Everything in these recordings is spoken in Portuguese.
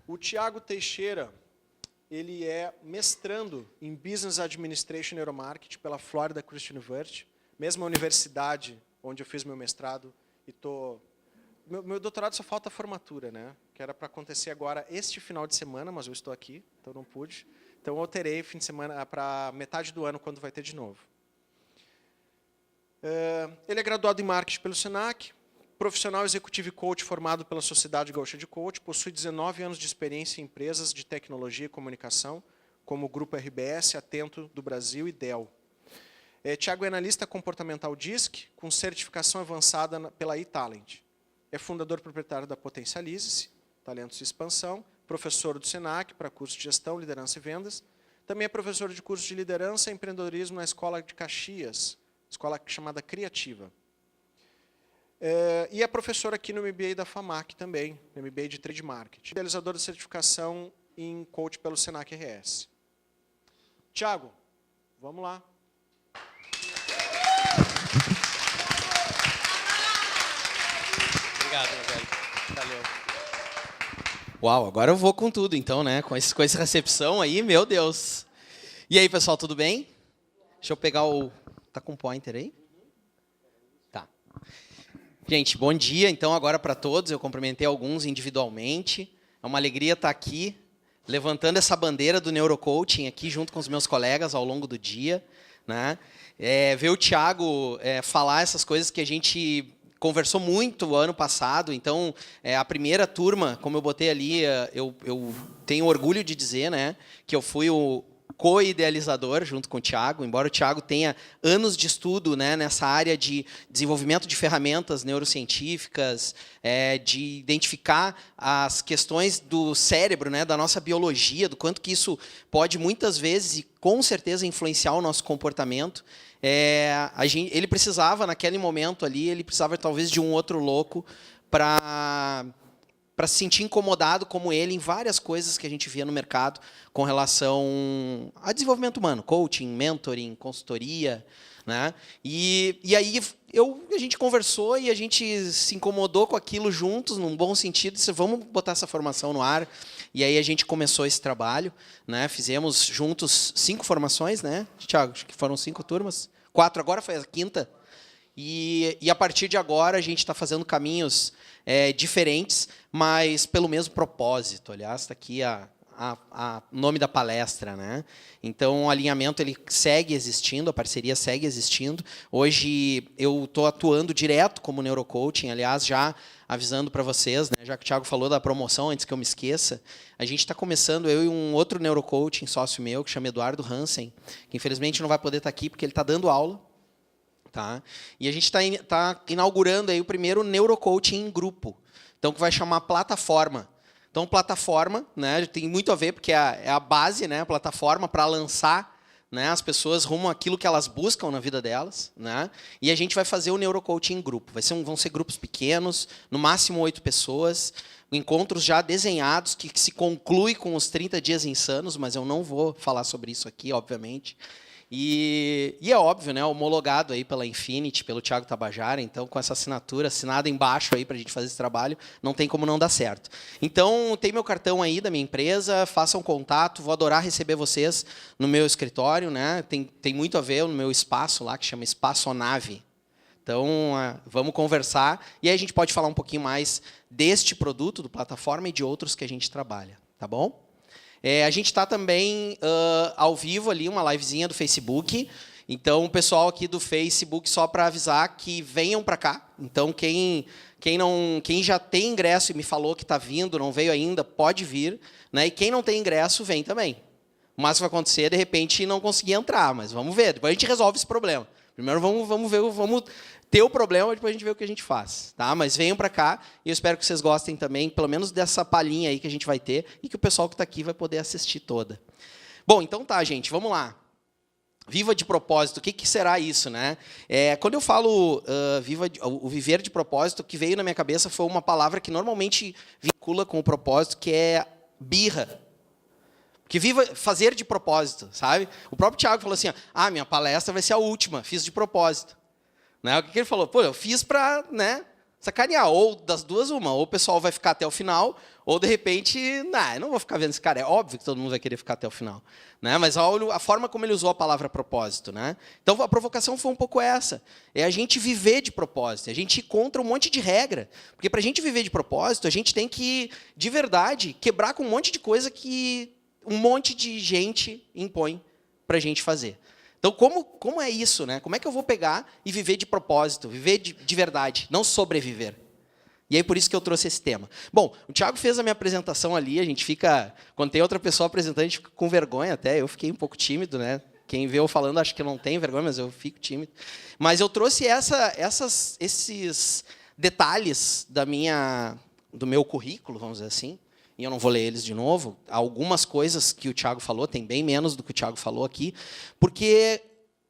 O Thiago Teixeira, ele é mestrando em Business Administration e Neuromarketing pela Florida Christian University, mesma universidade onde eu fiz meu mestrado e tô... Meu doutorado só falta a formatura, né? Que era para acontecer agora este final de semana, mas eu estou aqui, então não pude. Então eu terei fim de semana para metade do ano, quando vai ter de novo. Ele é graduado em Marketing pelo Senac, profissional executivo e coach formado pela Sociedade Gaúcha de Coach, possui 19 anos de experiência em empresas de tecnologia e comunicação, como o Grupo RBS, Atento do Brasil e Dell. Thiago é analista comportamental DISC, com certificação avançada pela eTalent. É fundador proprietário da Potencialize-se, Talentos e Expansão, professor do Senac para curso de Gestão, Liderança e Vendas. Também é professor de curso de Liderança e Empreendedorismo na Escola de Caxias, escola chamada Criativa. E é professor aqui no MBA da FAMAC também, no MBA de Trade Marketing. Realizador de certificação em Coach pelo Senac RS. Thiago, vamos lá. Obrigado, meu velho. Valeu. Uau, agora eu vou com tudo, então, né? Com essa recepção aí, meu Deus. E aí, pessoal, tudo bem? Deixa eu pegar o... Tá com o pointer aí? Tá. Gente, bom dia, então, agora para todos. Eu cumprimentei alguns individualmente. É uma alegria estar aqui, levantando essa bandeira do neurocoaching aqui, junto com os meus colegas ao longo do dia, né? Ver o Thiago falar essas coisas que a gente... conversou muito ano passado, então a primeira turma, como eu botei ali, eu tenho orgulho de dizer, né, que eu fui o co-idealizador junto com o Thiago, embora o Thiago tenha anos de estudo, né, nessa área de desenvolvimento de ferramentas neurocientíficas, de identificar as questões do cérebro, né, da nossa biologia, do quanto que isso pode muitas vezes e com certeza influenciar o nosso comportamento. Ele precisava, naquele momento ali, ele precisava talvez de um outro louco para se sentir incomodado como ele em várias coisas que a gente via no mercado com relação a desenvolvimento humano, coaching, mentoring, consultoria, né? E aí a gente conversou e a gente se incomodou com aquilo juntos, num bom sentido, disse, vamos botar essa formação no ar. E aí a gente começou esse trabalho, né? Fizemos juntos 5 formações, né, Thiago? Acho que foram 5 turmas. 4, agora foi a 5ª. E a partir de agora a gente está fazendo caminhos diferentes, mas pelo mesmo propósito. Aliás, está aqui o nome da palestra, né? Então, o alinhamento ele segue existindo, a parceria segue existindo. Hoje, eu estou atuando direto como neurocoaching, aliás, já avisando para vocês, né, já que o Thiago falou da promoção, antes que eu me esqueça, a gente está começando, eu e um outro neurocoaching, sócio meu, que chama Eduardo Hansen, que infelizmente não vai poder estar aqui, porque ele está dando aula. Tá? E a gente está inaugurando aí o primeiro neurocoaching em grupo, então que vai chamar plataforma. Então, plataforma, né, tem muito a ver, porque é a base, né, a plataforma para lançar, né, as pessoas rumo àquilo que elas buscam na vida delas, né? E a gente vai fazer o neurocoaching em grupo. Vão ser grupos pequenos, no máximo 8 pessoas, encontros já desenhados, que se conclui com os 30 dias insanos, mas eu não vou falar sobre isso aqui, obviamente. E é óbvio, né, homologado aí pela Infinity, pelo Thiago Tabajara, então com essa assinatura assinada embaixo aí para a gente fazer esse trabalho, não tem como não dar certo. Então, tem meu cartão aí da minha empresa, façam contato, vou adorar receber vocês no meu escritório, né? Tem muito a ver no meu espaço lá, que chama Espaçonave. Então, vamos conversar e aí a gente pode falar um pouquinho mais deste produto, do plataforma e de outros que a gente trabalha, tá bom? A gente está também ao vivo ali, uma livezinha do Facebook. Então, o pessoal aqui do Facebook, só para avisar que venham para cá. Então, quem já tem ingresso e me falou que está vindo, não veio ainda, pode vir, né? E quem não tem ingresso, vem também. O máximo que vai acontecer, de repente, não conseguir entrar, mas vamos ver. Depois a gente resolve esse problema. Primeiro vamos ver, vamos ter o problema, depois a gente vê o que a gente faz. Tá? Mas venham para cá e eu espero que vocês gostem também, pelo menos dessa palhinha aí que a gente vai ter e que o pessoal que está aqui vai poder assistir toda. Bom, então tá, gente, vamos lá. Viva de propósito, o que será isso, né? Quando eu falo o viver de propósito, o que veio na minha cabeça foi uma palavra que normalmente vincula com o propósito, que é birra. Que viva fazer de propósito, sabe? O próprio Thiago falou assim, minha palestra vai ser a última, fiz de propósito. Né? O que ele falou? Pô, eu fiz para, né, Sacanear, ou das duas uma, ou o pessoal vai ficar até o final, ou de repente, eu não vou ficar vendo esse cara. É óbvio que todo mundo vai querer ficar até o final, né? Mas olha a forma como ele usou a palavra propósito, né? Então a provocação foi um pouco essa, é a gente viver de propósito, a gente ir contra um monte de regra, porque para a gente viver de propósito, a gente tem que, de verdade, quebrar com um monte de coisa que um monte de gente impõe para a gente fazer. Então, como é isso, né? Como é que eu vou pegar e viver de propósito, viver de verdade, não sobreviver? E aí, por isso que eu trouxe esse tema. Bom, o Thiago fez a minha apresentação ali, a gente fica... Quando tem outra pessoa apresentando, a gente fica com vergonha até. Eu fiquei um pouco tímido, né? Quem vê eu falando, acho que não tem vergonha, mas eu fico tímido. Mas eu trouxe esses detalhes do meu currículo, vamos dizer assim, e eu não vou ler eles de novo, algumas coisas que o Thiago falou, tem bem menos do que o Thiago falou aqui, porque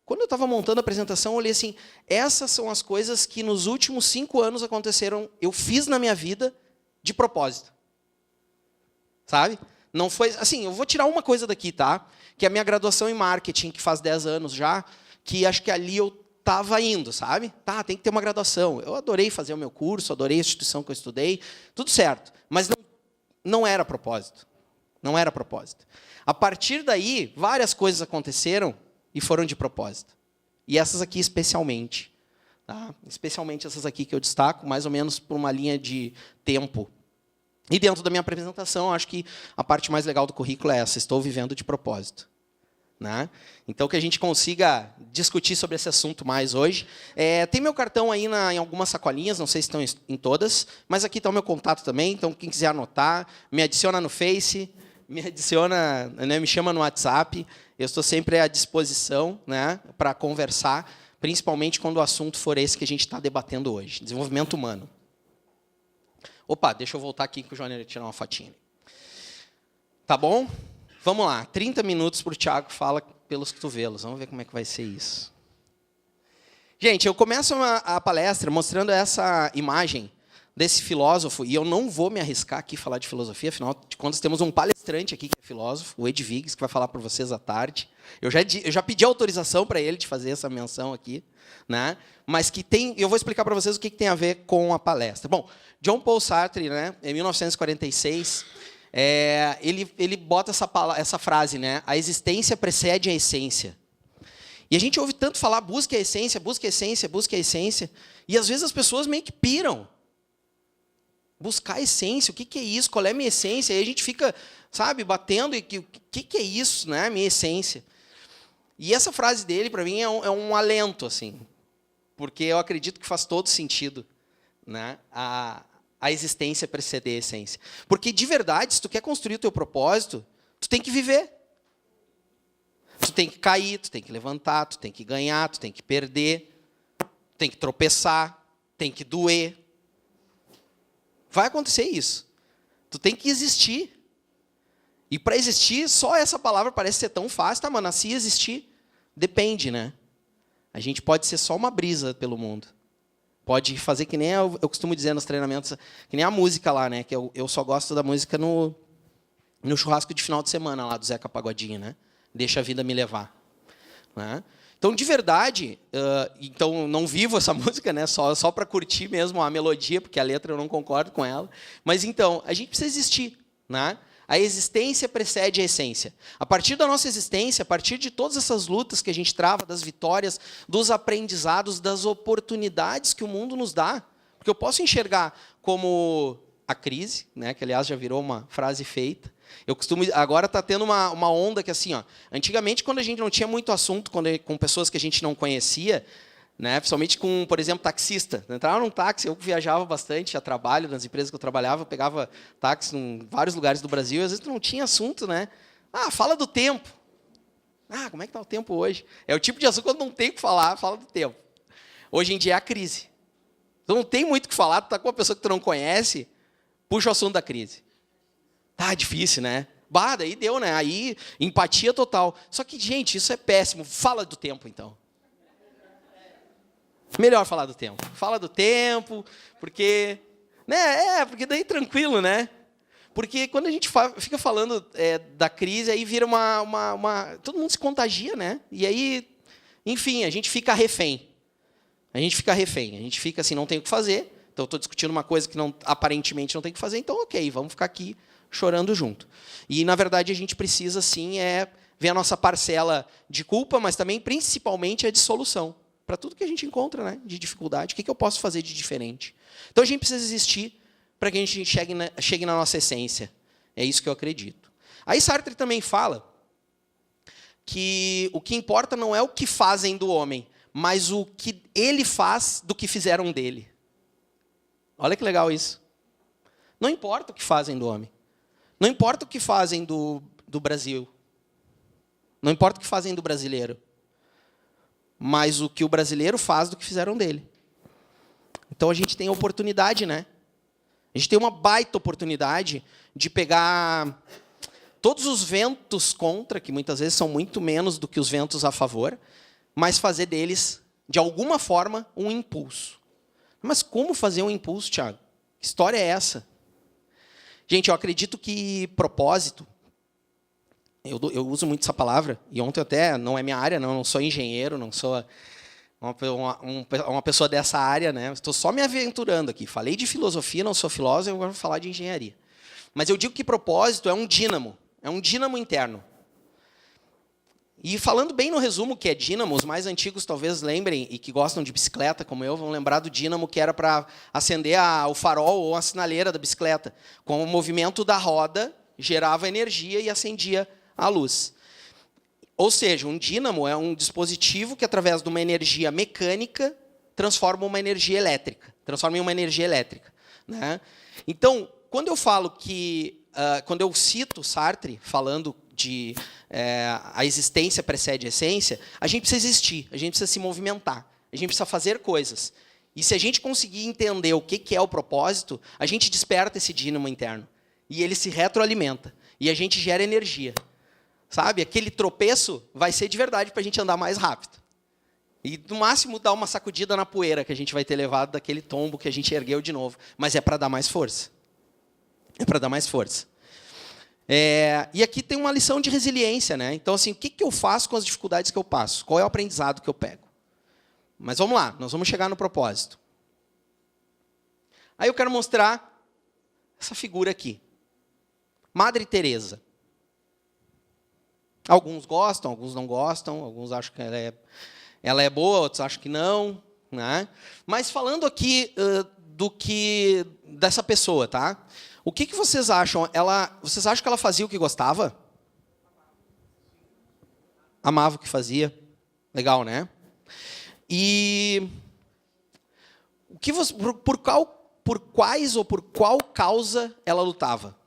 quando eu estava montando a apresentação, eu olhei assim, essas são as coisas que nos últimos 5 anos aconteceram, eu fiz na minha vida de propósito. Sabe? Não foi, assim, eu vou tirar uma coisa daqui, tá? Que é a minha graduação em marketing, que faz 10 anos já, que acho que ali eu estava indo, sabe? Tá, tem que ter uma graduação. Eu adorei fazer o meu curso, adorei a instituição que eu estudei, tudo certo, mas não era propósito. Não era propósito. A partir daí, várias coisas aconteceram e foram de propósito. E essas aqui especialmente. Tá? Especialmente essas aqui que eu destaco, mais ou menos por uma linha de tempo. E dentro da minha apresentação, acho que a parte mais legal do currículo é essa, estou vivendo de propósito. Né? Então, que a gente consiga discutir sobre esse assunto mais hoje. Tem meu cartão aí em algumas sacolinhas, não sei se estão em todas, mas aqui está o meu contato também, então quem quiser anotar, me adiciona no Face, me adiciona, né, me chama no WhatsApp, eu estou sempre à disposição, né, para conversar, principalmente quando o assunto for esse que a gente está debatendo hoje, desenvolvimento humano. Opa, deixa eu voltar aqui que o Johnny vai tirar uma fotinha. Tá bom? Vamos lá, 30 minutos para o Thiago fala pelos cotovelos. Vamos ver como é que vai ser isso. Gente, eu começo a palestra mostrando essa imagem desse filósofo, e eu não vou me arriscar aqui a falar de filosofia, afinal de contas temos um palestrante aqui que é filósofo, o Ed Viggs, que vai falar para vocês à tarde. Eu já pedi autorização para ele de fazer essa menção aqui, né? Mas que eu vou explicar para vocês o que tem a ver com a palestra. Bom, John Paul Sartre, né, em 1946... ele bota essa frase, né? A existência precede a essência. E a gente ouve tanto falar, busque a essência, busque a essência, busque a essência. E às vezes as pessoas meio que piram. Buscar a essência, o que é isso? Qual é a minha essência? E a gente fica, sabe, batendo, e o que é isso, né? Minha essência. E essa frase dele, para mim, é um alento, assim. Porque eu acredito que faz todo sentido, né? A existência preceder a essência. Porque, de verdade, se tu quer construir o teu propósito, tu tem que viver. Tu tem que cair, tu tem que levantar, tu tem que ganhar, tu tem que perder, tu tem que tropeçar, tem que doer. Vai acontecer isso. Tu tem que existir. E para existir, só essa palavra parece ser tão fácil, tá, mano? Se existir, depende, né? A gente pode ser só uma brisa pelo mundo. Pode fazer que nem eu costumo dizer nos treinamentos, que nem a música lá, né? Que eu só gosto da música no churrasco de final de semana lá do Zeca Pagodinho, né? Deixa a vida me levar. Né? Então, de verdade, então não vivo essa música, né? Só para curtir mesmo a melodia, porque a letra eu não concordo com ela. Mas então, a gente precisa existir, né? A existência precede a essência. A partir da nossa existência, a partir de todas essas lutas que a gente trava, das vitórias, dos aprendizados, das oportunidades que o mundo nos dá, porque eu posso enxergar como a crise, né, que aliás já virou uma frase feita. Agora está tendo uma onda que assim, ó, antigamente quando a gente não tinha muito assunto com pessoas que a gente não conhecia, né, principalmente com, por exemplo, taxista. Eu entrava num táxi, eu viajava bastante a trabalho, nas empresas que eu trabalhava, eu pegava táxi em vários lugares do Brasil, e às vezes não tinha assunto, né? Fala do tempo. Como é que está o tempo hoje? É o tipo de assunto quando não tem o que falar, fala do tempo. Hoje em dia é a crise. Então não tem muito o que falar, tu está com uma pessoa que tu não conhece, puxa o assunto da crise. Tá difícil, né? Daí deu, né? Aí, empatia total. Só que, gente, isso é péssimo. Fala do tempo, então. Melhor falar do tempo. Fala do tempo, porque... né? Porque daí tranquilo, né? Porque quando a gente fica falando da crise, aí vira todo mundo se contagia, né? E aí, enfim, a gente fica refém. A gente fica assim, não tem o que fazer, Então, eu estou discutindo uma coisa que aparentemente não tem que fazer, então, ok, vamos ficar aqui chorando junto. E, na verdade, a gente precisa, sim, ver a nossa parcela de culpa, mas também, principalmente, a de solução. Para tudo que a gente encontra, né, de dificuldade, o que eu posso fazer de diferente? Então, a gente precisa existir para que a gente chegue na nossa essência. É isso que eu acredito. Aí, Sartre também fala que o que importa não é o que fazem do homem, mas o que ele faz do que fizeram dele. Olha que legal isso. Não importa o que fazem do homem. Não importa o que fazem do Brasil. Não importa o que fazem do brasileiro. Mas o que o brasileiro faz do que fizeram dele. Então, a gente tem a oportunidade, né? A gente tem uma baita oportunidade de pegar todos os ventos contra, que muitas vezes são muito menos do que os ventos a favor, mas fazer deles, de alguma forma, um impulso. Mas como fazer um impulso, Thiago? Que história é essa? Gente, eu acredito que propósito, eu uso muito essa palavra, e ontem até, não é minha área, não sou engenheiro, não sou uma pessoa dessa área, né? Estou só me aventurando aqui. Falei de filosofia, não sou filósofo, agora vou falar de engenharia. Mas eu digo que propósito é um dínamo interno. E falando bem no resumo que é dínamo, os mais antigos talvez lembrem, e que gostam de bicicleta, como eu, vão lembrar do dínamo que era para acender o farol ou a sinaleira da bicicleta. Com o movimento da roda, gerava energia e acendia a luz. Ou seja, um dínamo é um dispositivo que, através de uma energia mecânica, transforma em uma energia elétrica. Né? Então, quando eu falo quando eu cito Sartre, falando de a existência precede a essência, a gente precisa existir, a gente precisa se movimentar, a gente precisa fazer coisas. E se a gente conseguir entender o que é o propósito, a gente desperta esse dínamo interno. E ele se retroalimenta. E a gente gera energia. Sabe? Aquele tropeço vai ser de verdade para a gente andar mais rápido. E, no máximo, dar uma sacudida na poeira que a gente vai ter levado daquele tombo que a gente ergueu de novo. Mas é para dar mais força. É para dar mais força. E aqui tem uma lição de resiliência, né? Então, assim, o que eu faço com as dificuldades que eu passo? Qual é o aprendizado que eu pego? Mas vamos lá, nós vamos chegar no propósito. Aí eu quero mostrar essa figura aqui. Madre Teresa. Alguns gostam, alguns não gostam, alguns acham que ela é boa, outros acham que não. Né? Mas falando aqui dessa pessoa, tá? O que vocês acham? Vocês acham que ela fazia o que gostava? Amava o que fazia. Legal, né? E por quais ou por qual causa ela lutava?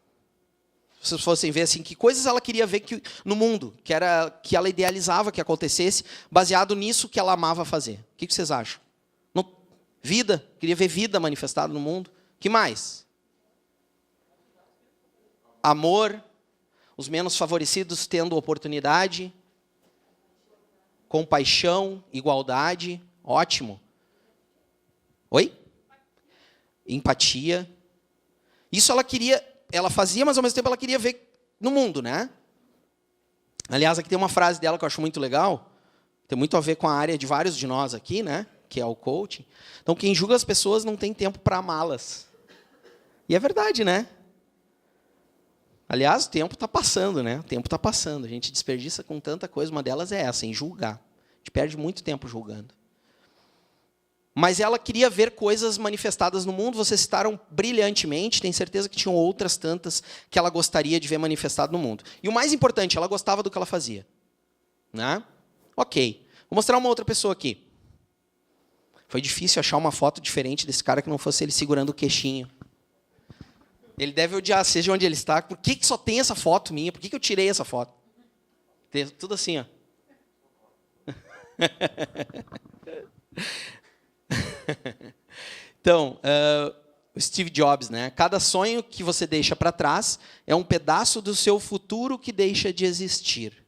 Se vocês fossem ver assim, que coisas ela queria ver no mundo, que ela idealizava que acontecesse, baseado nisso que ela amava fazer. O que vocês acham? Vida, queria ver vida manifestada no mundo. Que mais? Amor, os menos favorecidos tendo oportunidade, compaixão, igualdade, ótimo. Oi? Empatia. Isso ela fazia, mas ao mesmo tempo ela queria ver no mundo, né? Aliás, aqui tem uma frase dela que eu acho muito legal, tem muito a ver com a área de vários de nós aqui, né? Que é o coaching. Então, quem julga as pessoas não tem tempo para amá-las. E é verdade, né? Aliás, o tempo está passando, né? O tempo está passando. A gente desperdiça com tanta coisa. Uma delas é essa, em julgar. A gente perde muito tempo julgando. Mas ela queria ver coisas manifestadas no mundo. Vocês citaram brilhantemente. Tenho certeza que tinham outras tantas que ela gostaria de ver manifestado no mundo. E o mais importante, ela gostava do que ela fazia. Né? Ok. Vou mostrar uma outra pessoa aqui. Foi difícil achar uma foto diferente desse cara que não fosse ele segurando o queixinho. Ele deve odiar, seja onde ele está. Por que só tem essa foto minha? Por que eu tirei essa foto? Tem tudo assim, ó. Então, o Steve Jobs, né? Cada sonho que você deixa para trás é um pedaço do seu futuro que deixa de existir.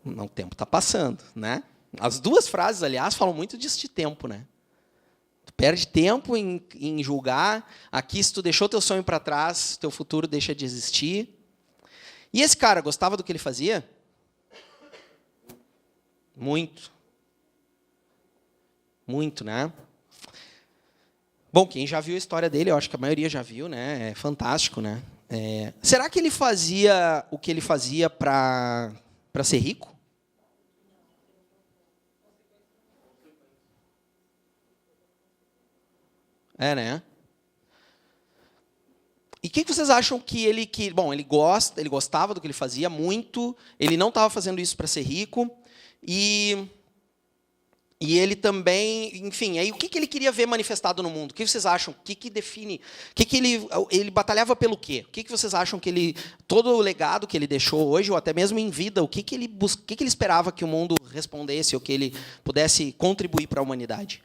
O tempo está passando, né? As duas frases, aliás, falam muito deste tempo, né? Tu perde tempo em julgar. Aqui, se tu deixou teu sonho para trás, teu futuro deixa de existir. E esse cara gostava do que ele fazia? Muito. Muito, né? Bom, quem já viu a história dele, eu acho que a maioria já viu, né? É fantástico, né? Será que ele fazia o que ele fazia para ser rico? Né? E o que vocês acham bom, ele gostava do que ele fazia muito, ele não estava fazendo isso para ser rico, e ele também, enfim, aí o que ele queria ver manifestado no mundo? O que vocês acham? O que define? Ele batalhava pelo quê? O que vocês acham que todo o legado que ele deixou hoje, ou até mesmo em vida, o que ele esperava que o mundo respondesse, ou que ele pudesse contribuir para a humanidade?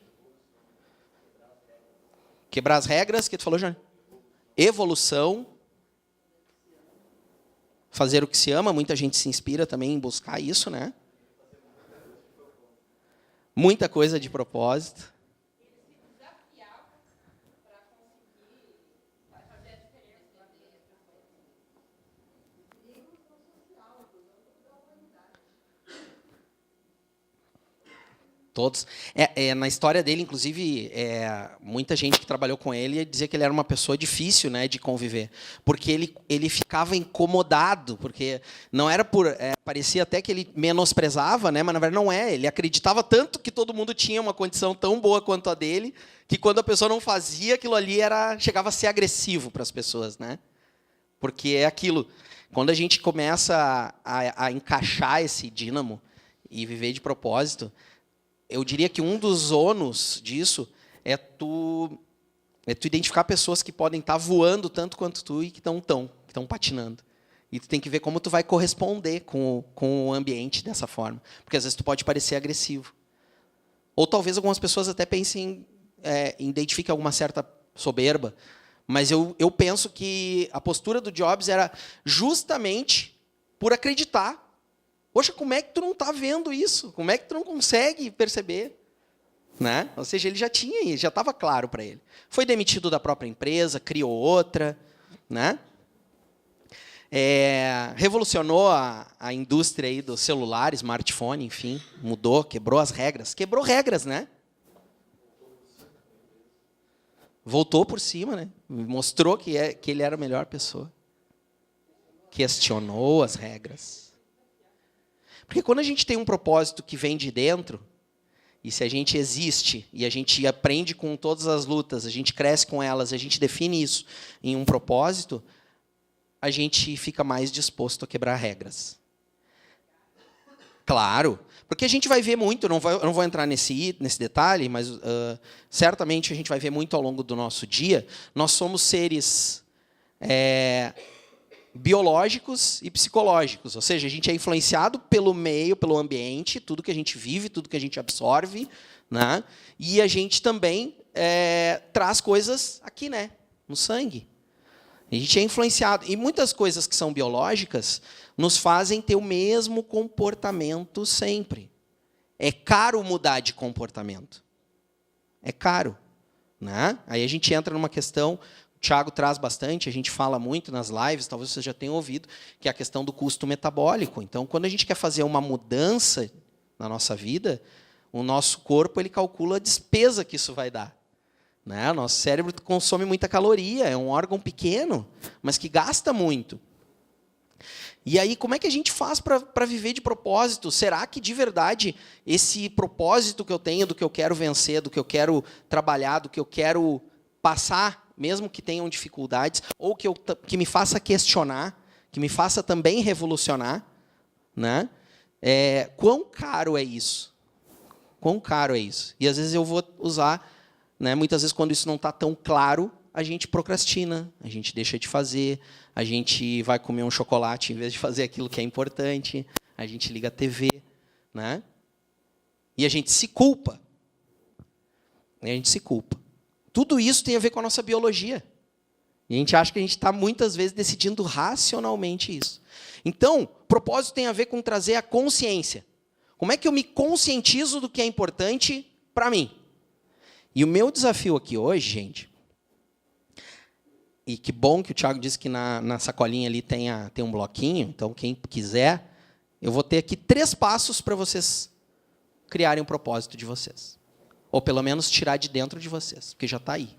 Quebrar as regras, que tu falou, Jânio? Evolução, fazer o que se ama, muita gente se inspira também em buscar isso, né? Muita coisa de propósito. Todos. Na história dele, inclusive, muita gente que trabalhou com ele dizia que ele era uma pessoa difícil, né, de conviver, porque ele ficava incomodado, porque não era parecia até que ele menosprezava, né, mas na verdade não é. Ele acreditava tanto que todo mundo tinha uma condição tão boa quanto a dele, que quando a pessoa não fazia aquilo ali chegava a ser agressivo para as pessoas, né? Porque é aquilo. Quando a gente começa a encaixar esse dínamo e viver de propósito, eu diria que um dos ônus disso é tu identificar pessoas que podem estar voando tanto quanto tu e que estão patinando. E tu tem que ver como tu vai corresponder com o ambiente dessa forma. Porque às vezes tu pode parecer agressivo. Ou talvez algumas pessoas até pensem, identifiquem alguma certa soberba. Mas eu penso que a postura do Jobs era justamente por acreditar. Poxa, como é que tu não está vendo isso? Como é que tu não consegue perceber? Né? Ou seja, ele já estava claro para ele. Foi demitido da própria empresa, criou outra, né? Revolucionou a indústria aí do celular, smartphone, enfim, mudou, quebrou as regras. Quebrou regras, né? Voltou por cima, né? Mostrou que ele era a melhor pessoa. Questionou as regras. Porque quando a gente tem um propósito que vem de dentro, e se a gente existe, e a gente aprende com todas as lutas, a gente cresce com elas, a gente define isso em um propósito, a gente fica mais disposto a quebrar regras. Claro, porque a gente vai ver muito, eu não vou entrar nesse detalhe, mas certamente a gente vai ver muito ao longo do nosso dia, nós somos seres biológicos e psicológicos, ou seja, a gente é influenciado pelo meio, pelo ambiente, tudo que a gente vive, tudo que a gente absorve, né? E a gente também traz coisas aqui, né? No sangue. A gente é influenciado. E muitas coisas que são biológicas nos fazem ter o mesmo comportamento sempre. É caro mudar de comportamento. É caro. Né? Aí a gente entra numa questão... O Thiago traz bastante, a gente fala muito nas lives, talvez vocês já tenham ouvido, que é a questão do custo metabólico. Então, quando a gente quer fazer uma mudança na nossa vida, o nosso corpo ele calcula a despesa que isso vai dar. Né? O nosso cérebro consome muita caloria, é um órgão pequeno, mas que gasta muito. E aí, como é que a gente faz para viver de propósito? Será que, de verdade, esse propósito que eu tenho, do que eu quero vencer, do que eu quero trabalhar, do que eu quero passar, mesmo que tenham dificuldades, ou que me faça questionar, que me faça também revolucionar, né? Quão caro é isso? Quão caro é isso? E às vezes eu vou usar, né, muitas vezes quando isso não está tão claro, a gente procrastina, a gente deixa de fazer, a gente vai comer um chocolate em vez de fazer aquilo que é importante, a gente liga a TV, né? E a gente se culpa. Tudo isso tem a ver com a nossa biologia. E a gente acha que a gente está, muitas vezes, decidindo racionalmente isso. Então, propósito tem a ver com trazer a consciência. Como é que eu me conscientizo do que é importante para mim? E o meu desafio aqui hoje, gente, e que bom que o Thiago disse que na sacolinha ali tem um bloquinho, então quem quiser, eu vou ter aqui 3 passos para vocês criarem um propósito de vocês. Ou pelo menos tirar de dentro de vocês, porque já está aí.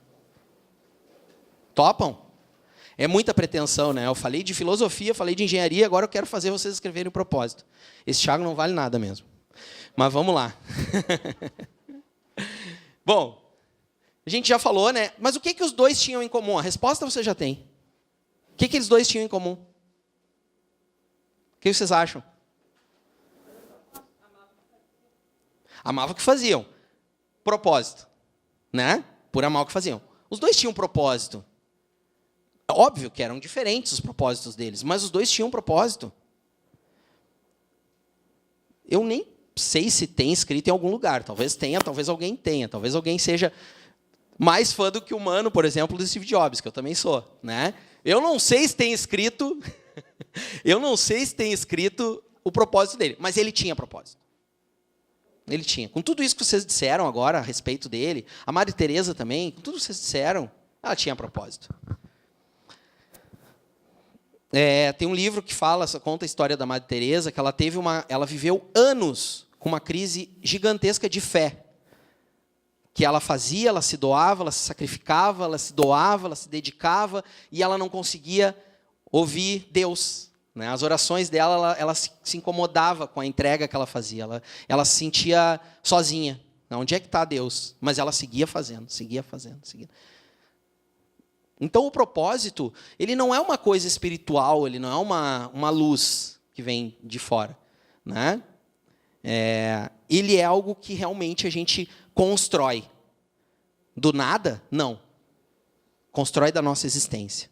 Topam? É muita pretensão, né? Eu falei de filosofia, falei de engenharia, agora eu quero fazer vocês escreverem o propósito. Esse Thiago não vale nada mesmo. Mas vamos lá. Bom, a gente já falou, né? Mas o que, que os dois tinham em comum? A resposta você já tem. O que, que eles dois tinham em comum? O que vocês acham? Amavam o que faziam. Propósito. Né? Por amar o que faziam. Os dois tinham propósito. Óbvio que eram diferentes os propósitos deles, mas os dois tinham um propósito. Eu nem sei se tem escrito em algum lugar. Talvez tenha, talvez alguém tenha. Talvez alguém seja mais fã do que humano, por exemplo, do Steve Jobs, que eu também sou. Né? Eu não sei se tem escrito... eu não sei se tem escrito o propósito dele, mas ele tinha propósito. Ele tinha. Com tudo isso que vocês disseram agora a respeito dele, a Madre Teresa também, com tudo que vocês disseram, ela tinha propósito. Tem um livro que conta a história da Madre Teresa, que ela viveu anos com uma crise gigantesca de fé. Que ela fazia, ela se doava, ela se sacrificava, ela se doava, ela se dedicava, e ela não conseguia ouvir Deus. Né? As orações dela, ela se incomodava com a entrega que ela fazia. Ela se sentia sozinha. Onde é que está Deus? Mas ela seguia fazendo, seguia fazendo, seguia. Então, o propósito, ele não é uma coisa espiritual, ele não é uma luz que vem de fora. Né? Ele é algo que realmente a gente constrói. Do nada? Não. Constrói da nossa existência.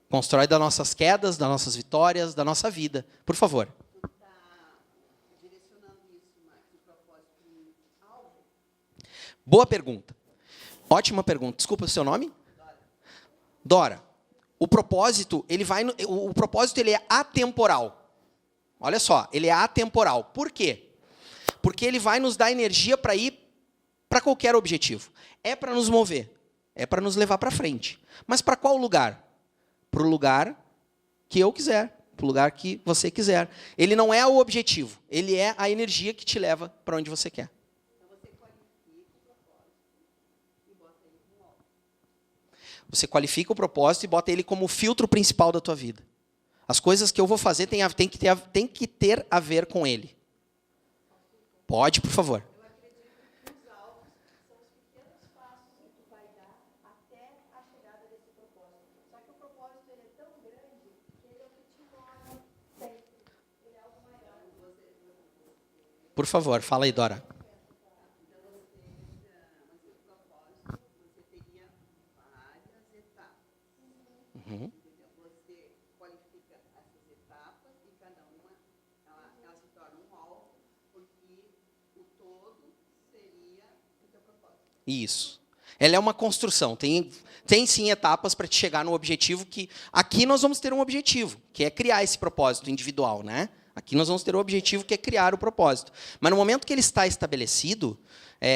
Constrói das nossas quedas, das nossas vitórias, da nossa vida. Por favor. Boa pergunta. Ótima pergunta. Desculpa o seu nome? Dora. O propósito, ele é atemporal. Olha só, ele é atemporal. Por quê? Porque ele vai nos dar energia para ir para qualquer objetivo. É para nos mover. É para nos levar para frente. Mas para qual lugar? Para o lugar que eu quiser. Para o lugar que você quiser. Ele não é o objetivo. Ele é a energia que te leva para onde você quer. Você qualifica o propósito e bota ele como o filtro principal da tua vida. As coisas que eu vou fazer tem que ter a ver com ele. Pode, por favor. Por favor, fala aí, Dora. Uhum. Você qualifica essas etapas e cada uma ela se torna um rol, porque o todo seria o teu propósito. Isso. Ela é uma construção. Tem sim etapas para te chegar no objetivo que... Aqui nós vamos ter um objetivo, que é criar esse propósito individual, né? Aqui nós vamos ter o objetivo que é criar o propósito. Mas no momento que ele está estabelecido,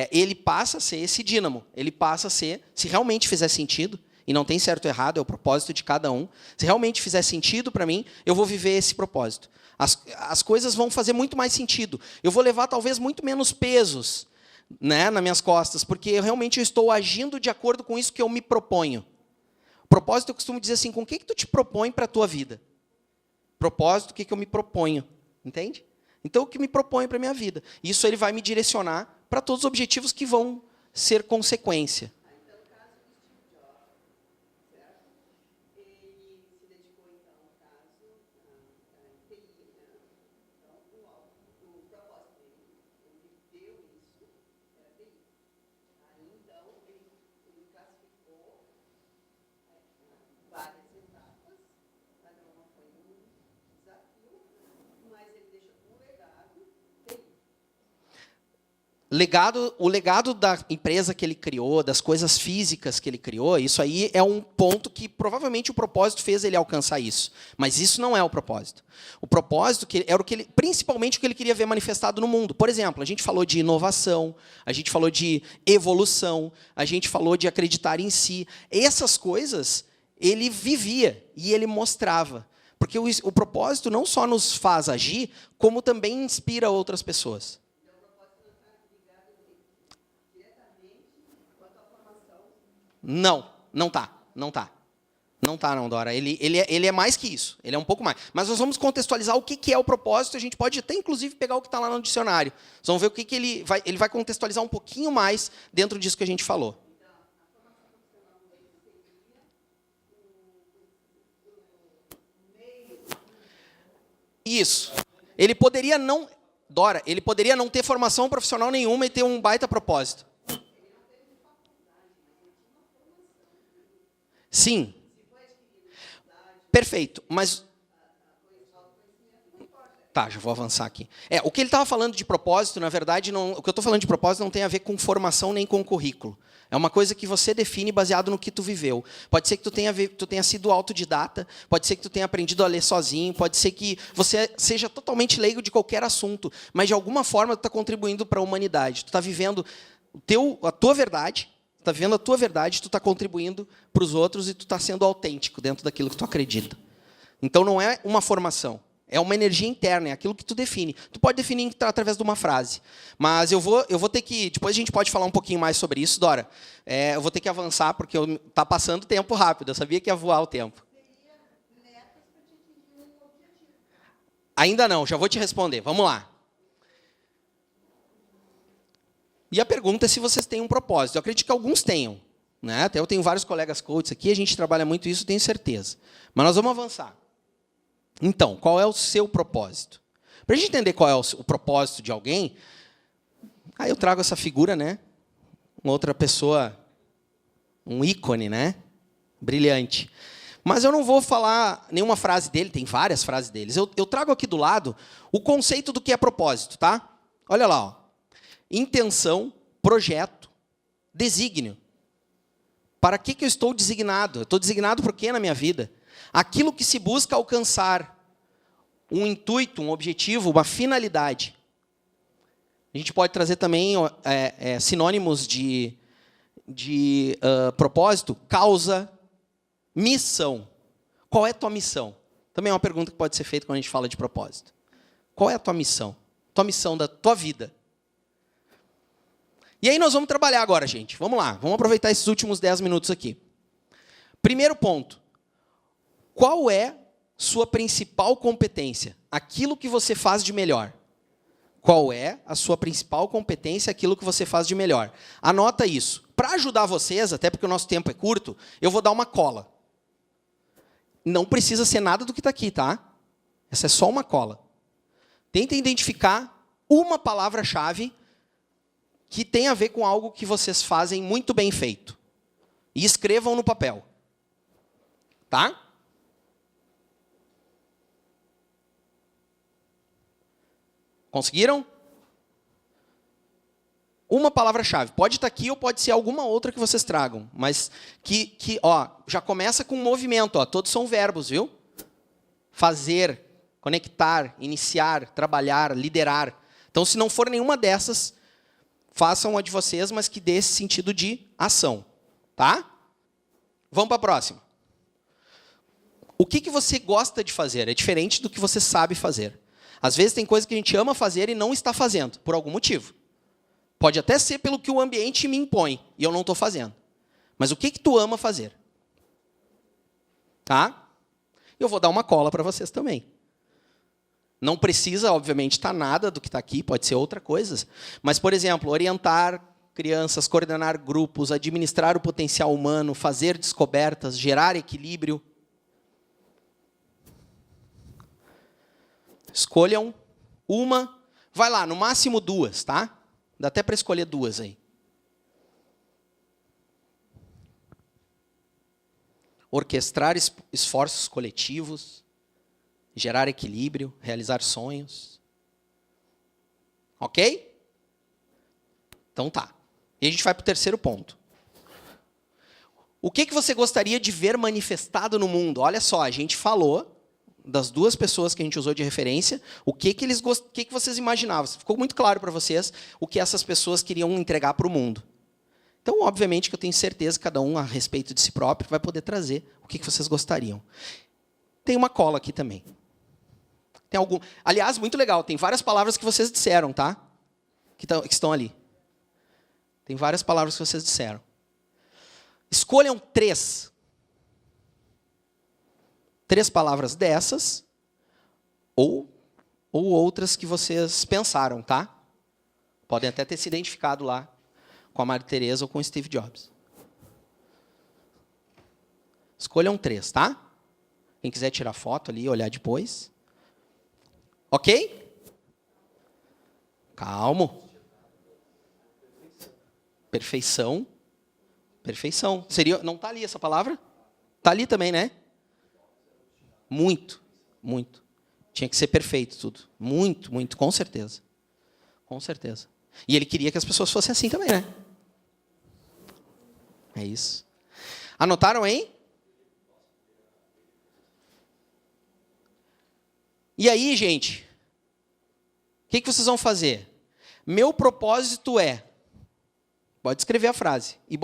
ele passa a ser esse dínamo. Ele passa a ser, se realmente fizer sentido, e não tem certo ou errado, é o propósito de cada um. Se realmente fizer sentido para mim, eu vou viver esse propósito. As coisas vão fazer muito mais sentido. Eu vou levar talvez muito menos pesos, né, nas minhas costas, porque realmente eu estou agindo de acordo com isso que eu me proponho. Propósito, eu costumo dizer assim, com o que tu te propõe para a tua vida? Propósito, o que eu me proponho, entende? Então, o que me proponho para a minha vida. Isso ele vai me direcionar para todos os objetivos que vão ser consequência. Então, no caso do Steve Jobs, certo? Ele se dedicou, então, no caso, a TI, né? Então, o propósito dele, ele deu isso, era TI. Aí, então, ele classificou várias etapas, cada uma foi um desafio, mas ele deixou um legado TI. O legado da empresa que ele criou, das coisas físicas que ele criou, isso aí é um ponto que provavelmente o propósito fez ele alcançar isso. Mas isso não é o propósito. O propósito era principalmente o que ele queria ver manifestado no mundo. Por exemplo, a gente falou de inovação, a gente falou de evolução, a gente falou de acreditar em si. Essas coisas ele vivia e ele mostrava. Porque o propósito não só nos faz agir, como também inspira outras pessoas. Não, não tá. Não tá. Não tá, não, Dora. Ele é mais que isso. Ele é um pouco mais. Mas nós vamos contextualizar o que é o propósito. A gente pode até, inclusive, pegar o que está lá no dicionário. Nós vamos ver o que ele vai contextualizar um pouquinho mais dentro disso que a gente falou. Isso. Ele poderia não... Dora, ele poderia não ter formação profissional nenhuma e ter um baita propósito. Sim. Perfeito, mas... Tá, já vou avançar aqui. O que ele estava falando de propósito, na verdade, o que eu estou falando de propósito não tem a ver com formação nem com currículo. É uma coisa que você define baseado no que tu viveu. Pode ser que tu tenha sido autodidata, pode ser que tu tenha aprendido a ler sozinho, pode ser que você seja totalmente leigo de qualquer assunto, mas de alguma forma tu está contribuindo para a humanidade. Tu está vivendo a tua verdade, tu está contribuindo para os outros e tu está sendo autêntico dentro daquilo que tu acredita. Então não é uma formação. É uma energia interna, é aquilo que tu define. Tu pode definir através de uma frase. Mas eu vou ter que... Depois a gente pode falar um pouquinho mais sobre isso, Dora. Eu vou ter que avançar, porque está passando o tempo rápido. Eu sabia que ia voar o tempo. Ainda não, já vou te responder. Vamos lá. E a pergunta é se vocês têm um propósito. Eu acredito que alguns tenham. Né? Até eu tenho vários colegas coaches aqui, a gente trabalha muito isso, tenho certeza. Mas nós vamos avançar. Então, qual é o seu propósito? Para a gente entender qual é o propósito de alguém, aí eu trago essa figura, né? Uma outra pessoa, um ícone, né? Brilhante. Mas eu não vou falar nenhuma frase dele, tem várias frases deles. Eu trago aqui do lado o conceito do que é propósito, tá? Olha lá, ó. Intenção, projeto, desígnio. Para que eu estou designado? Eu estou designado por quê na minha vida? Aquilo que se busca alcançar, um intuito, um objetivo, uma finalidade. A gente pode trazer também sinônimos de propósito, causa, missão. Qual é a tua missão? Também é uma pergunta que pode ser feita quando a gente fala de propósito. Qual é a tua missão? Tua missão da tua vida. E aí nós vamos trabalhar agora, gente. Vamos lá, vamos aproveitar esses últimos 10 minutos aqui. Primeiro ponto. Qual é sua principal competência? Aquilo que você faz de melhor. Qual é a sua principal competência? Aquilo que você faz de melhor. Anota isso. Para ajudar vocês, até porque o nosso tempo é curto, eu vou dar uma cola. Não precisa ser nada do que está aqui, tá? Essa é só uma cola. Tenta identificar uma palavra-chave que tem a ver com algo que vocês fazem muito bem feito. E escrevam no papel. Tá? Conseguiram? Uma palavra-chave. Pode estar aqui ou pode ser alguma outra que vocês tragam. Mas já começa com um movimento. Ó, todos são verbos, viu? Fazer, conectar, iniciar, trabalhar, liderar. Então, se não for nenhuma dessas, façam a de vocês, mas que dê esse sentido de ação. Tá? Vamos para a próxima. O que você gosta de fazer? É diferente do que você sabe fazer. Às vezes tem coisa que a gente ama fazer e não está fazendo, por algum motivo. Pode até ser pelo que o ambiente me impõe, e eu não estou fazendo. Mas o que tu ama fazer? Tá? Eu vou dar uma cola para vocês também. Não precisa, obviamente, estar nada do que está aqui, pode ser outra coisa. Mas, por exemplo, orientar crianças, coordenar grupos, administrar o potencial humano, fazer descobertas, gerar equilíbrio. Escolham uma, vai lá, no máximo 2, tá? Dá até para escolher 2 aí. Orquestrar esforços coletivos, gerar equilíbrio, realizar sonhos. Ok? Então tá. E a gente vai para o terceiro ponto. O que você gostaria de ver manifestado no mundo? Olha só, a gente falou das 2 pessoas que a gente usou de referência, o que vocês imaginavam. Ficou muito claro para vocês o que essas pessoas queriam entregar para o mundo. Então, obviamente, que eu tenho certeza que cada um, a respeito de si próprio, vai poder trazer o que vocês gostariam. Tem uma cola aqui também. Tem algum... Aliás, muito legal, tem várias palavras que vocês disseram, tá? Que estão ali. Tem várias palavras que vocês disseram. Escolham 3. 3 palavras dessas ou outras que vocês pensaram, tá? Podem até ter se identificado lá com a Maria Tereza ou com o Steve Jobs. Escolham 3, tá? Quem quiser tirar foto ali e olhar depois. Ok? Calmo. Perfeição. Perfeição. Não está ali essa palavra? Está ali também, né? Muito, muito. Tinha que ser perfeito tudo. Muito, muito, com certeza. Com certeza. E ele queria que as pessoas fossem assim também, né? É isso. Anotaram aí? E aí, gente, o que vocês vão fazer? Meu propósito é... Pode escrever a frase. E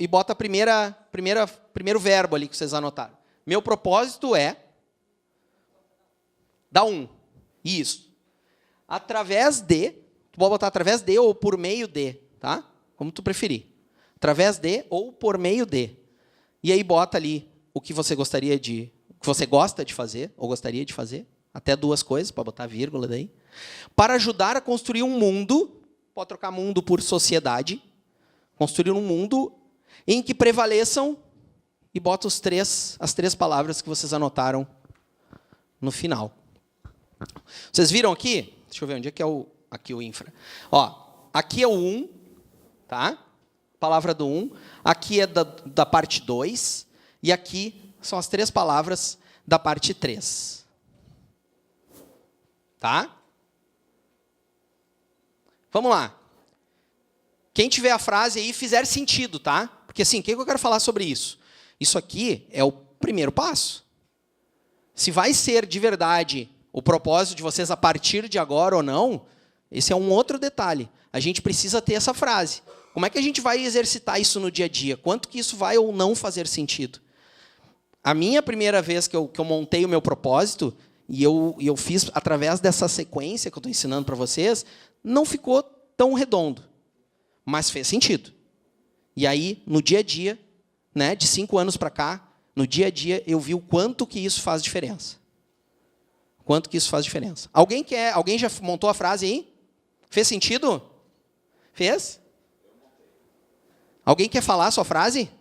bota primeiro verbo ali que vocês anotaram. Meu propósito é... Dá 1. Isso. Através de... Tu pode botar através de ou por meio de, tá? Como tu preferir. Através de ou por meio de. E aí bota ali o que você gostaria de... O que você gosta de fazer, ou gostaria de fazer. Até 2 coisas, pode botar vírgula daí. Para ajudar a construir um mundo... Pode trocar mundo por sociedade. Construir um mundo em que prevaleçam... E bota as 3 palavras que vocês anotaram no final. Vocês viram aqui? Deixa eu ver onde é que é aqui o infra. Ó, aqui é o 1, tá? Palavra do 1. Aqui é da parte 2. E aqui são as 3 palavras da parte 3. Tá? Vamos lá. Quem tiver a frase aí fizer sentido, tá? Porque assim, o que eu quero falar sobre isso? Isso aqui é o primeiro passo. Se vai ser de verdade o propósito de vocês a partir de agora ou não, esse é um outro detalhe. A gente precisa ter essa frase. Como é que a gente vai exercitar isso no dia a dia? Quanto que isso vai ou não fazer sentido? A minha primeira vez que eu montei o meu propósito, e eu fiz através dessa sequência que eu estou ensinando para vocês, não ficou tão redondo, mas fez sentido. E aí, no dia a dia, né, de 5 anos para cá, no dia a dia, eu vi o quanto que isso faz diferença. Quanto que isso faz diferença. Alguém já montou a frase aí? Fez sentido? Fez? Alguém quer falar a sua frase?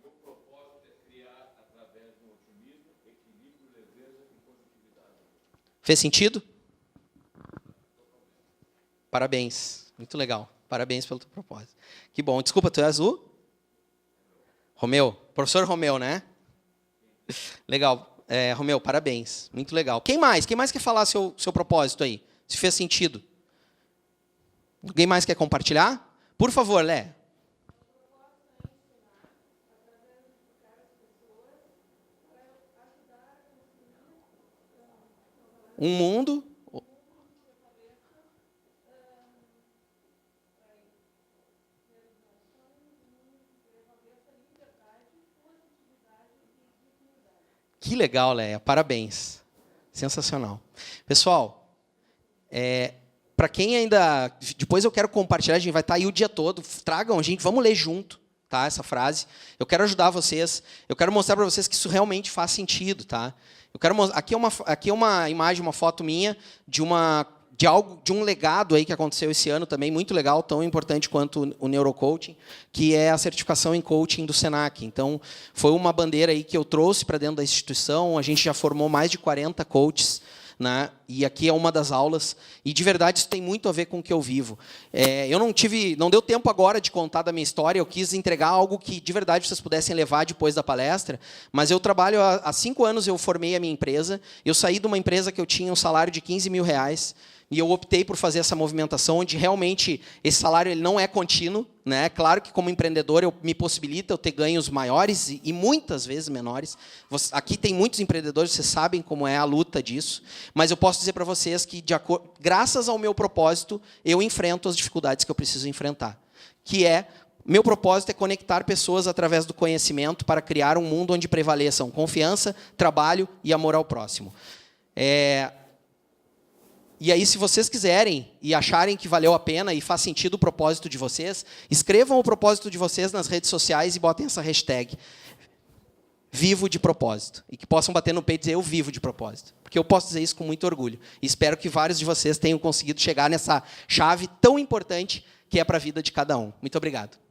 Meu propósito é criar, através do otimismo, equilíbrio, leveza e positividade. Fez sentido? Parabéns. Muito legal. Parabéns pelo teu propósito. Que bom. Desculpa, tu é azul? Romeu. Professor Romeu, né? Legal. Romeu, parabéns. Muito legal. Quem mais? Quem mais quer falar seu propósito aí? Se fez sentido. Alguém mais quer compartilhar? Por favor, Lé. Um mundo... Que legal, Léa. Parabéns. Sensacional. Pessoal, para quem ainda... Depois eu quero compartilhar, a gente vai estar aí o dia todo. Tragam, gente, vamos ler junto, tá, essa frase. Eu quero ajudar vocês. Eu quero mostrar para vocês que isso realmente faz sentido, tá? Eu quero aqui é uma imagem, uma foto minha de um legado aí que aconteceu esse ano também, muito legal, tão importante quanto o neurocoaching, que é a certificação em coaching do Senac. Então, foi uma bandeira aí que eu trouxe para dentro da instituição, a gente já formou mais de 40 coaches, né? E aqui é uma das aulas, e de verdade isso tem muito a ver com o que eu vivo. Eu não deu tempo agora de contar da minha história, eu quis entregar algo que de verdade vocês pudessem levar depois da palestra, mas eu trabalho há 5 anos, eu formei a minha empresa, eu saí de uma empresa que eu tinha um salário de R$15 mil, e eu optei por fazer essa movimentação, onde realmente esse salário ele não é contínuo, né? Claro que como empreendedor me possibilita eu ter ganhos maiores e muitas vezes menores. Aqui tem muitos empreendedores, vocês sabem como é a luta disso, mas eu posso dizer para vocês que, graças ao meu propósito, eu enfrento as dificuldades que eu preciso enfrentar. Meu propósito é conectar pessoas através do conhecimento para criar um mundo onde prevaleçam confiança, trabalho e amor ao próximo. E aí, se vocês quiserem e acharem que valeu a pena e faz sentido o propósito de vocês, escrevam o propósito de vocês nas redes sociais e botem essa hashtag. vivo de propósito. E que possam bater no peito e dizer, eu vivo de propósito. Porque eu posso dizer isso com muito orgulho. E espero que vários de vocês tenham conseguido chegar nessa chave tão importante que é para a vida de cada um. Muito obrigado.